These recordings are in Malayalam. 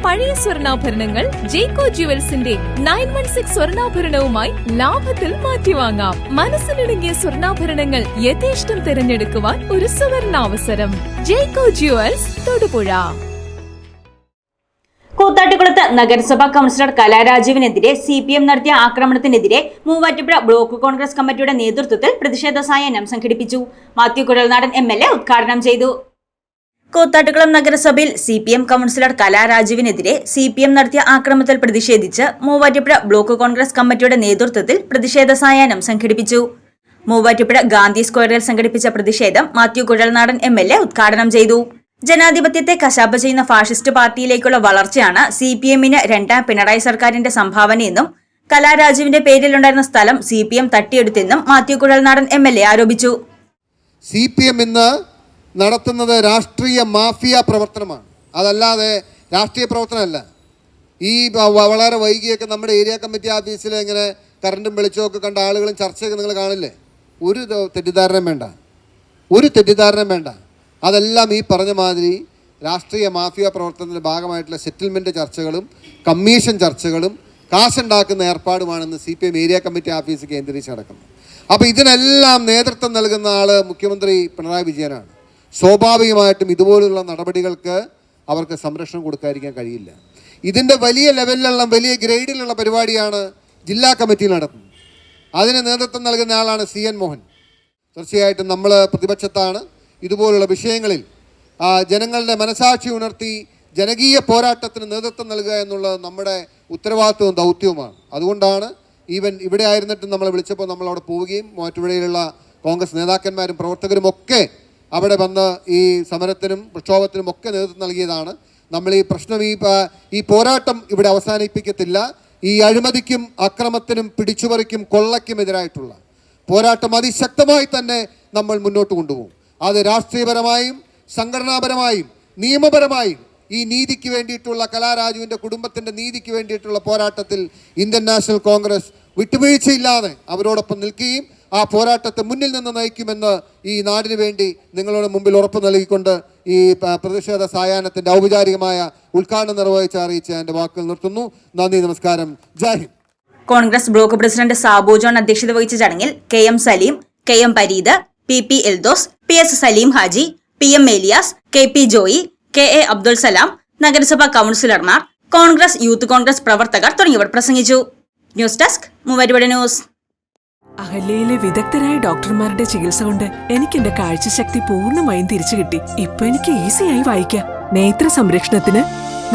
പഴയ സ്വർണ്ണാഭരണങ്ങൾ ജേക്കോ ജുവൽസിന്റെ 916 സ്വർണ്ണാഭരണവുമായി ലാഭത്തിൽ മാറ്റിവാങ്ങാം. മനസ്സിലിണങ്ങിയ സ്വർണ്ണാഭരണങ്ങൾ യഥേഷ്ടം തിരഞ്ഞെടുക്കുവാൻ ഒരു സുവർണാവസരം. ജേക്കോ ജുവൽസ്, തൊടുപുഴ. കൂത്താട്ടുകുളത്ത് നഗരസഭാ കൗൺസിലർ കലാരാജുവിനെതിരെ CPM നടത്തിയ ആക്രമണത്തിനെതിരെ മൂവാറ്റുപുഴ ബ്ലോക്ക് കോൺഗ്രസ് കമ്മിറ്റിയുടെ നേതൃത്വത്തിൽ പ്രതിഷേധ സായാഹ്നം സംഘടിപ്പിച്ചു. മാത്യു കുഴൽനാടൻ MLA ഉദ്ഘാടനം ചെയ്തു. കൂത്താട്ടുകുളം നഗരസഭയിൽ CPM കൗൺസിലർ കലാരാജുവിനെതിരെ CPM നടത്തിയ ആക്രമണത്തിൽ പ്രതിഷേധിച്ച് മൂവാറ്റുപുഴ ബ്ലോക്ക് കോൺഗ്രസ് കമ്മിറ്റിയുടെ നേതൃത്വത്തിൽ പ്രതിഷേധ സായാഹ്നം സംഘടിപ്പിച്ചു. മൂവാറ്റുപുഴ ഗാന്ധി സ്ക്വയറിൽ സംഘടിപ്പിച്ച പ്രതിഷേധം മാത്യു കുഴൽനാടൻ MLA ഉദ്ഘാടനം ചെയ്തു. ജനാധിപത്യത്തെ കശാപ്പ് ചെയ്യുന്ന ഫാഷിസ്റ്റ് പാർട്ടിയിലേക്കുള്ള വളർച്ചയാണ് CPMന് രണ്ടാം പിണറായി സർക്കാരിന്റെ സംഭാവനയെന്നും കലാരാജുവിന്റെ പേരിലുണ്ടായിരുന്ന സ്ഥലം CPM തട്ടിയെടുത്തെന്നും മാത്യു കുഴൽനാടൻ MLA ആരോപിച്ചു. CPM ഇന്ന് നടത്തുന്നത് രാഷ്ട്രീയ മാഫിയ പ്രവർത്തനമാണ്, അതല്ലാതെ രാഷ്ട്രീയ പ്രവർത്തനമല്ല. ഈ വളരെ വൈകിയൊക്കെ നമ്മുടെ ഏരിയ കമ്മിറ്റി ഓഫീസിൽ ഇങ്ങനെ കറണ്ടും വെളിച്ചമൊക്കെ കണ്ട ആളുകളും ചർച്ചയൊക്കെ നിങ്ങൾ കാണില്ലേ? ഒരു തെറ്റിദ്ധാരണയും വേണ്ട. അതെല്ലാം ഈ പറഞ്ഞ മാതിരി രാഷ്ട്രീയ മാഫിയ പ്രവർത്തനത്തിൻ്റെ ഭാഗമായിട്ടുള്ള സെറ്റിൽമെൻറ്റ് ചർച്ചകളും കമ്മീഷൻ ചർച്ചകളും കാശുണ്ടാക്കുന്ന ഏർപ്പാടുമാണെന്ന് CPM ഏരിയ കമ്മിറ്റി ഓഫീസ് കേന്ദ്രീകരിച്ച് നടക്കുന്നത്. അപ്പോൾ ഇതിനെല്ലാം നേതൃത്വം നൽകുന്ന ആൾ മുഖ്യമന്ത്രി പിണറായി വിജയനാണ്. സ്വാഭാവികമായിട്ടും ഇതുപോലുള്ള നടപടികൾക്ക് അവർക്ക് സംരക്ഷണം കൊടുക്കാതിരിക്കാൻ കഴിയില്ല. ഇതിൻ്റെ വലിയ ലെവലിലുള്ള വലിയ ഗ്രേഡിലുള്ള പരിപാടിയാണ് ജില്ലാ കമ്മിറ്റിയിൽ നടത്തുന്നത്. അതിന് നേതൃത്വം നൽകുന്ന ആളാണ് CN മോഹൻ. തീർച്ചയായിട്ടും നമ്മൾ പ്രതിപക്ഷത്താണ്. ഇതുപോലുള്ള വിഷയങ്ങളിൽ ജനങ്ങളുടെ മനസാക്ഷി ഉണർത്തി ജനകീയ പോരാട്ടത്തിന് നേതൃത്വം നൽകുക എന്നുള്ളത് നമ്മുടെ ഉത്തരവാദിത്വവും ദൗത്യവുമാണ്. അതുകൊണ്ടാണ് ഇവിടെ ആയിരുന്നിട്ടും നമ്മളെ വിളിച്ചപ്പോൾ നമ്മൾ അവിടെ പോവുകയും മൂവാറ്റുപുഴയിലുള്ള കോൺഗ്രസ് നേതാക്കന്മാരും പ്രവർത്തകരും ഒക്കെ അവിടെ വന്ന് ഈ സമരത്തിനും പ്രക്ഷോഭത്തിനും ഒക്കെ നേതൃത്വം നൽകിയതാണ്. നമ്മൾ ഈ പ്രശ്നം ഈ പോരാട്ടം ഇവിടെ അവസാനിപ്പിക്കത്തില്ല. ഈ അഴിമതിക്കും അക്രമത്തിനും പിടിച്ചുപറിക്കും കൊള്ളയ്ക്കും എതിരായിട്ടുള്ള പോരാട്ടം അതിശക്തമായി തന്നെ നമ്മൾ മുന്നോട്ട് കൊണ്ടുപോകും. അത് രാഷ്ട്രീയപരമായും സംഘടനാപരമായും നിയമപരമായും ഈ നീതിക്ക് വേണ്ടിയിട്ടുള്ള കലാരാജുവിൻ്റെ കുടുംബത്തിൻ്റെ നീതിക്ക് വേണ്ടിയിട്ടുള്ള പോരാട്ടത്തിൽ ഇന്ത്യൻ നാഷണൽ കോൺഗ്രസ് വിട്ടുവീഴ്ചയില്ലാതെ അവരോടൊപ്പം നിൽക്കുകയും ആ പോരാട്ടത്തെ മുന്നിൽ നിന്ന് നയിക്കുമെന്ന് ഈ നാടിന് വേണ്ടി നിങ്ങളുടെ മുമ്പിൽ ഉറപ്പ് നൽകിക്കൊണ്ട് ഈ പ്രതിഷേധ സായാഹ്നത്തിൻ്റെ ഔപചാരികമായ ഉദ്ഘാടനം നിർവഹിച്ച് അറിയിച്ച് എൻ്റെ വാക്കുകൾ നിർത്തുന്നു. നന്ദി, നമസ്കാരം, Jai Hind. Congress block president Sabu John അധ്യക്ഷത വഹിച്ച ചടങ്ങിൽ KM Saleem, KM Pareed, PP Eldhose, PS Saleem Haji, PM Elias, KP Joy, KA Abdul Salam, നഗരസഭാ കൗൺസിലർമാർ, കോൺഗ്രസ് യൂത്ത് കോൺഗ്രസ് പ്രവർത്തകർ തുടങ്ങിയവർ പ്രസംഗിച്ചു. News desk Muvattupuzha news. അഹല്യയിലെ വിദഗ്ധരായ ഡോക്ടർമാരുടെ ചികിത്സ കൊണ്ട് എനിക്ക് എന്റെ കാഴ്ചശക്തി പൂർണ്ണമായും തിരിച്ചു കിട്ടി. ഇപ്പൊ എനിക്ക് ഈസിയായി വായിക്കാം. നേത്ര സംരക്ഷണത്തിന്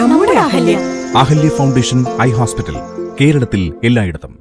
നമ്മുടെ Ahalya. Ahalya foundation eye hospital, കേരളത്തിൽ എല്ലായിടത്തും.